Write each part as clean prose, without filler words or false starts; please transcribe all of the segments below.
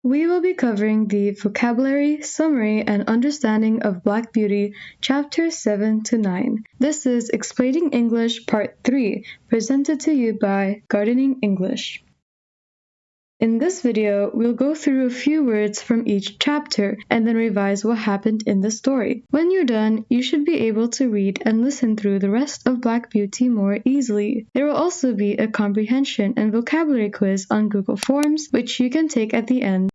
We will be covering the vocabulary, summary, and understanding of Black Beauty, chapters 7 to 9. This is Explaining English Part 3, presented to you by Gardening English. In this video, we'll go through a few words from each chapter and then revise what happened in the story. When you're done, you should be able to read and listen through the rest of Black Beauty more easily. There will also be a comprehension and vocabulary quiz on Google Forms, which you can take at the end.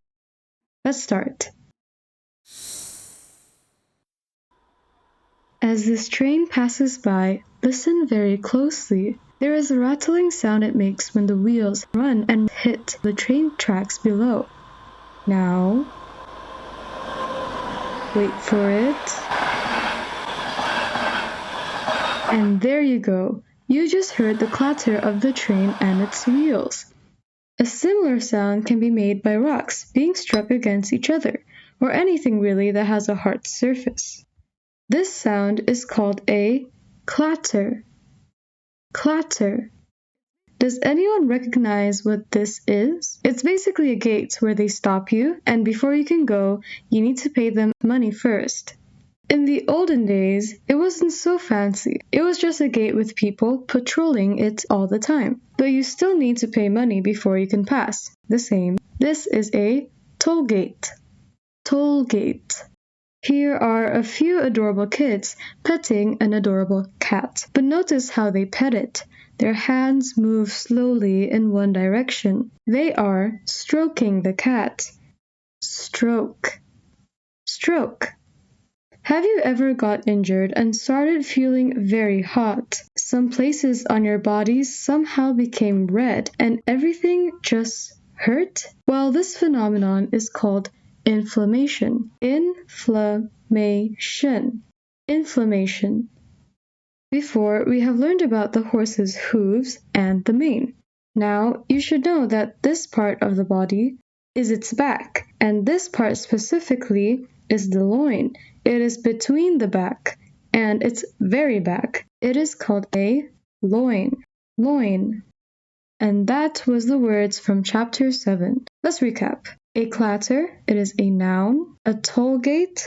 Let's start. As this train passes by, listen very closely. There is a rattling sound it makes when the wheels run and hit the train tracks below. Now, wait for it. And there you go. You just heard the clatter of the train and its wheels. A similar sound can be made by rocks being struck against each other, or anything really that has a hard surface. This sound is called a clatter. Clatter. Does anyone recognize what this is? It's basically a gate where they stop you, and before you can go, you need to pay them money first. In the olden days, it wasn't so fancy. It was just a gate with people patrolling it all the time. But you still need to pay money before you can pass. The same. This is a toll gate. Toll gate. Here are a few adorable kids petting an adorable cat. But notice how they pet it. Their hands move slowly in one direction. They are stroking the cat. Stroke. Stroke. Have you ever got injured and started feeling very hot? Some places on your body somehow became red and everything just hurt? Well, this phenomenon is called inflammation. Inflammation. Inflammation. Before, we have learned about the horse's hooves and the mane. Now, you should know that this part of the body is its back, and this part specifically is the loin. It is between the back and its very back. It is called a loin. Loin. And that was the words from chapter 7. Let's recap. A clatter, it is a noun. A toll gate,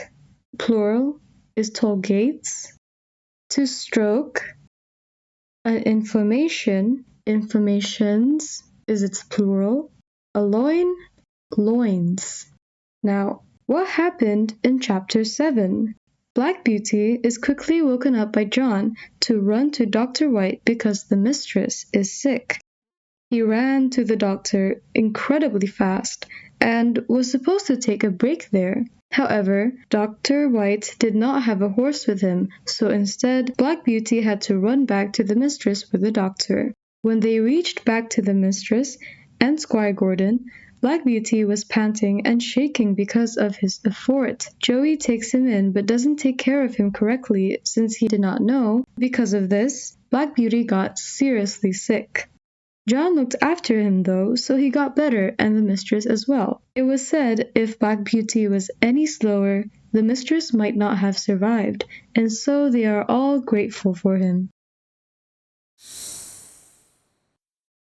plural, is toll gates. To stroke. An inflammation, inflammations is its plural. A loin, loins. Now, what happened in chapter 7? Black Beauty is quickly woken up by John to run to Dr. White because the mistress is sick. He ran to the doctor incredibly fast and was supposed to take a break there. However, Dr. White did not have a horse with him, so instead, Black Beauty had to run back to the mistress with the doctor. When they reached back to the mistress and Squire Gordon, Black Beauty was panting and shaking because of his effort. Joey takes him in but doesn't take care of him correctly since he did not know. Because of this, Black Beauty got seriously sick. John looked after him though, so he got better and the mistress as well. It was said if Black Beauty was any slower, the mistress might not have survived, and so they are all grateful for him.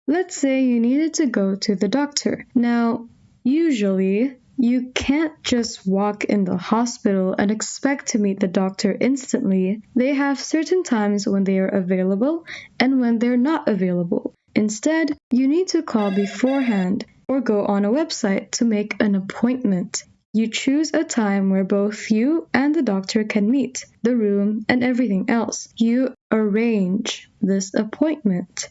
Let's say you needed to go to the doctor. Now, usually, you can't just walk in the hospital and expect to meet the doctor instantly. They have certain times when they are available and when they're not available. Instead, you need to call beforehand or go on a website to make an appointment. You choose a time where both you and the doctor can meet, the room, and everything else. You arrange this appointment.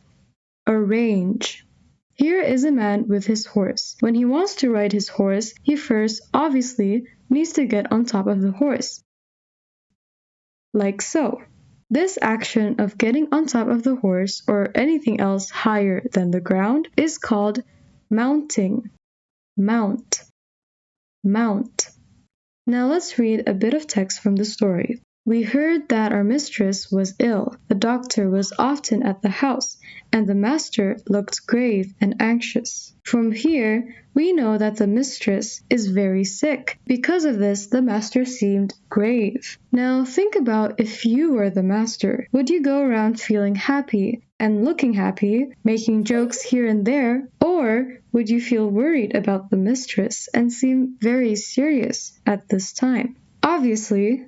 Arrange. Here is a man with his horse. When he wants to ride his horse, he first, obviously, needs to get on top of the horse. Like so. This action of getting on top of the horse or anything else higher than the ground is called mounting. Mount. Mount. Now let's read a bit of text from the story. We heard that our mistress was ill, the doctor was often at the house, and the master looked grave and anxious. From here, we know that the mistress is very sick. Because of this, the master seemed grave. Now think about if you were the master. Would you go around feeling happy and looking happy, making jokes here and there, or would you feel worried about the mistress and seem very serious at this time? Obviously,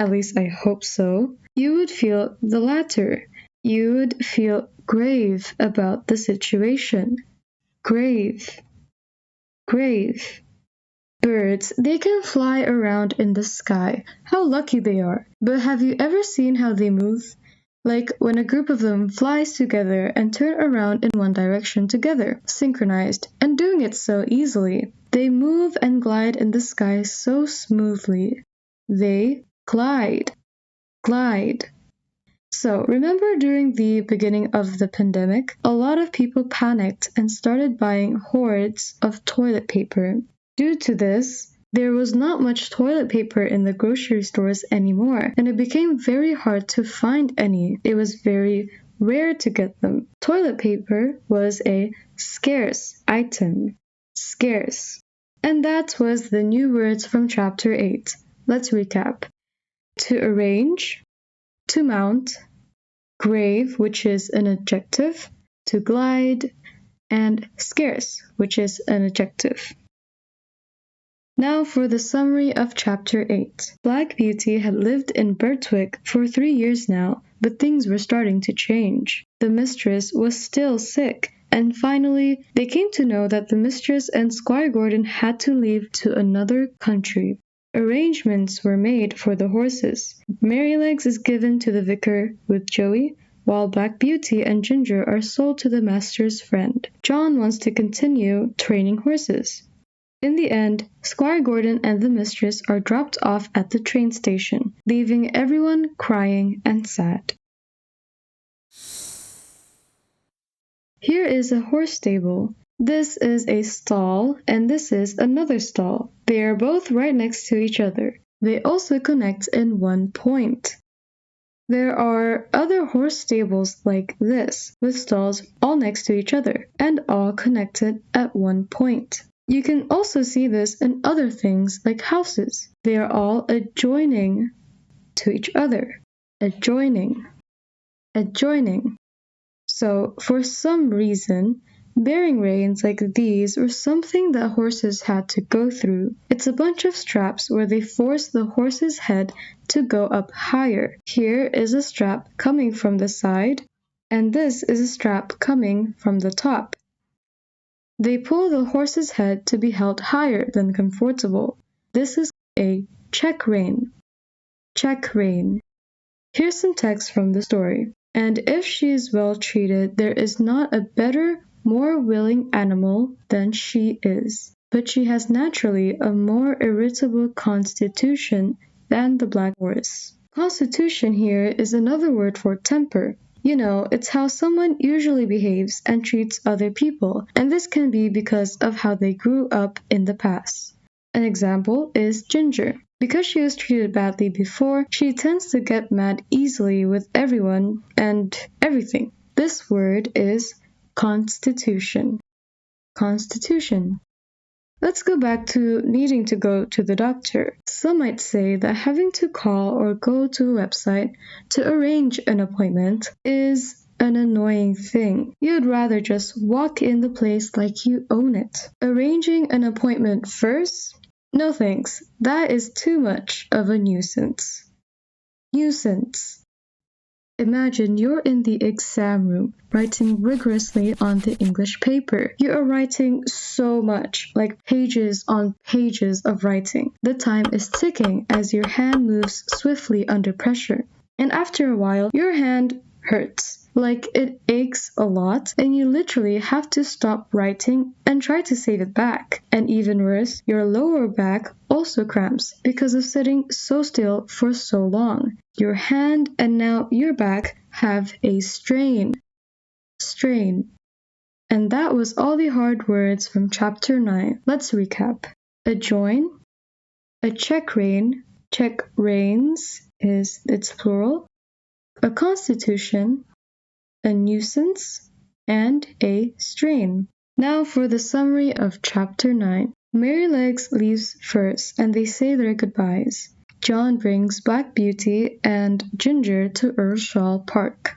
at least I hope so, you would feel the latter. You would feel grave about the situation. Grave. Grave. Birds, they can fly around in the sky. How lucky they are. But have you ever seen how they move? Like when a group of them flies together and turn around in one direction together, synchronized, and doing it so easily. They move and glide in the sky so smoothly. They glide. Glide. So, remember during the beginning of the pandemic, a lot of people panicked and started buying hordes of toilet paper. Due to this, there was not much toilet paper in the grocery stores anymore, and it became very hard to find any. It was very rare to get them. Toilet paper was a scarce item. Scarce. And that was the new words from chapter 8. Let's recap. To arrange, to mount, grave, which is an adjective, to glide, and scarce, which is an adjective. Now for the summary of chapter 8. Black Beauty had lived in Birtwick for 3 years now, but things were starting to change. The mistress was still sick, and finally they came to know that the mistress and Squire Gordon had to leave to another country. Arrangements were made for the horses. Merrylegs is given to the vicar with Joey, while Black Beauty and Ginger are sold to the master's friend. John wants to continue training horses. In the end, Squire Gordon and the mistress are dropped off at the train station, leaving everyone crying and sad. Here is a horse stable. This is a stall, and this is another stall. They are both right next to each other. They also connect in one point. There are other horse stables like this, with stalls all next to each other, and all connected at one point. You can also see this in other things like houses. They are all adjoining to each other. Adjoining. Adjoining. So, for some reason, bearing reins like these were something that horses had to go through. It's a bunch of straps where they force the horse's head to go up higher. Here is a strap coming from the side, and this is a strap coming from the top. They pull the horse's head to be held higher than comfortable. This is a check rein. Check rein. Here's some text from the story. And if she is well treated, there is not a better, more willing animal than she is. But she has naturally a more irritable constitution than the black horse. Constitution here is another word for temper. You know, it's how someone usually behaves and treats other people, and this can be because of how they grew up in the past. An example is Ginger. Because she was treated badly before, she tends to get mad easily with everyone and everything. This word is constitution. Constitution. Let's go back to needing to go to the doctor. Some might say that having to call or go to a website to arrange an appointment is an annoying thing. You'd rather just walk in the place like you own it. Arranging an appointment first? No thanks, that is too much of a nuisance. Nuisance. Imagine you're in the exam room, writing rigorously on the English paper. You are writing so much, like pages on pages of writing. The time is ticking as your hand moves swiftly under pressure. And after a while, your hand hurts. Like it aches a lot, and you literally have to stop writing and try to save it back. And even worse, your lower back also cramps because of sitting so still for so long. Your hand and now your back have a strain. Strain. And that was all the hard words from chapter 9. Let's recap. Adjoin, a check rein, check reins, is its plural, a constitution, a nuisance, and a strain. Now for the summary of Chapter 9. Merrylegs leaves first and they say their goodbyes. John brings Black Beauty and Ginger to Earlshall Park.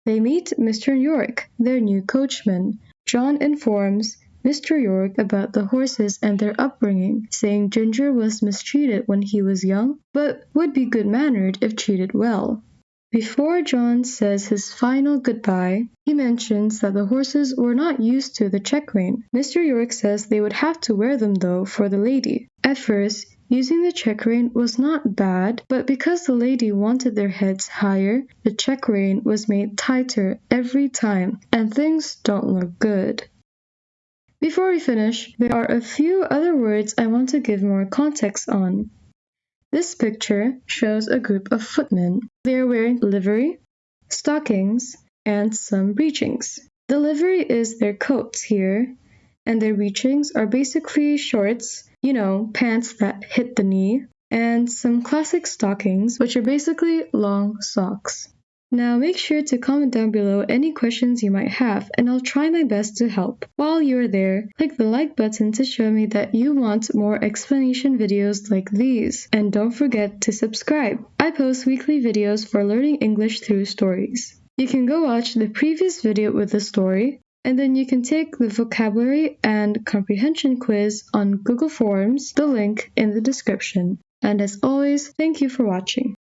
They meet Mr. York, their new coachman. John informs Mr. York about the horses and their upbringing, saying Ginger was mistreated when he was young, but would be good-mannered if treated well. Before John says his final goodbye, he mentions that the horses were not used to the check-rein. Mr. York says they would have to wear them though for the lady. At first, using the check-rein was not bad, but because the lady wanted their heads higher, the check-rein was made tighter every time, and things don't look good. Before we finish, there are a few other words I want to give more context on. This picture shows a group of footmen. They are wearing livery, stockings, and some breechings. The livery is their coats here, and their breechings are basically shorts, pants that hit the knee, and some classic stockings, which are basically long socks. Now make sure to comment down below any questions you might have, and I'll try my best to help. While you're there, click the like button to show me that you want more explanation videos like these. And don't forget to subscribe. I post weekly videos for learning English through stories. You can go watch the previous video with the story, and then you can take the vocabulary and comprehension quiz on Google Forms, the link in the description. And as always, thank you for watching.